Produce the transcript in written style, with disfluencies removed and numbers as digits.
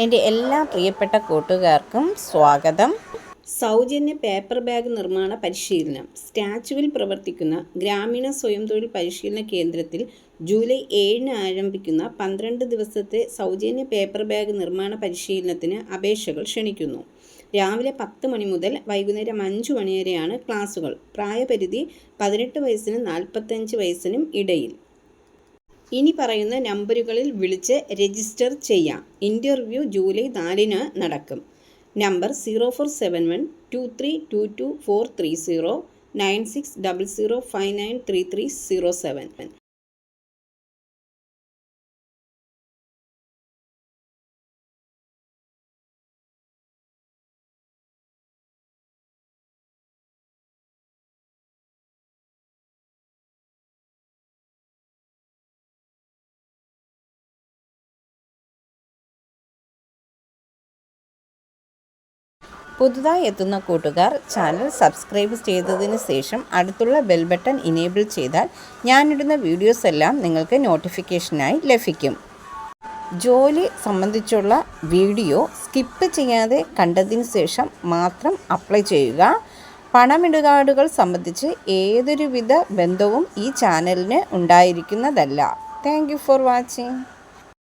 എൻ്റെ എല്ലാ പ്രിയപ്പെട്ട കൂട്ടുകാർക്കും സ്വാഗതം. സൗജന്യ പേപ്പർ ബാഗ് നിർമ്മാണ പരിശീലനം. സ്റ്റാച്യുവിൽ പ്രവർത്തിക്കുന്ന ഗ്രാമീണ സ്വയം തൊഴിൽ പരിശീലന കേന്ദ്രത്തിൽ ജൂലൈ 7-ന് ആരംഭിക്കുന്ന 12 ദിവസത്തെ സൗജന്യ പേപ്പർ ബാഗ് നിർമ്മാണ പരിശീലനത്തിന് അപേക്ഷകൾ ക്ഷണിക്കുന്നു. രാവിലെ 10 മണി മുതൽ വൈകുന്നേരം 5 മണി വരെയാണ് ക്ലാസുകൾ. പ്രായപരിധി 18 വയസ്സിനും 45 വയസ്സിനും ഇടയിൽ. ഇനി പറയുന്ന നമ്പറുകളിൽ വിളിച്ച് രജിസ്റ്റർ ചെയ്യാം. ഇൻ്റർവ്യൂ ജൂലൈ 4-ന് നടക്കും. നമ്പർ 04712322 9600593307. പുതുതായി എത്തുന്ന കൂട്ടുകാർ ചാനൽ സബ്സ്ക്രൈബ് ചെയ്തതിന് ശേഷം അടുത്തുള്ള ബെൽ ബട്ടൺ ഇനേബിൾ ചെയ്താൽ ഞാനിടുന്ന വീഡിയോസ് എല്ലാം നിങ്ങൾക്ക് നോട്ടിഫിക്കേഷനായി ലഭിക്കും. ജോലി സംബന്ധിച്ചുള്ള വീഡിയോ സ്കിപ്പ് ചെയ്യാതെ കണ്ടതിന് ശേഷം മാത്രം അപ്ലൈ ചെയ്യുക. പണമിടപാടുകൾ സംബന്ധിച്ച് ഏതൊരുവിധ ബന്ധവും ഈ ചാനലിന് ഉണ്ടായിരിക്കുന്നതല്ല. Thank you for watching.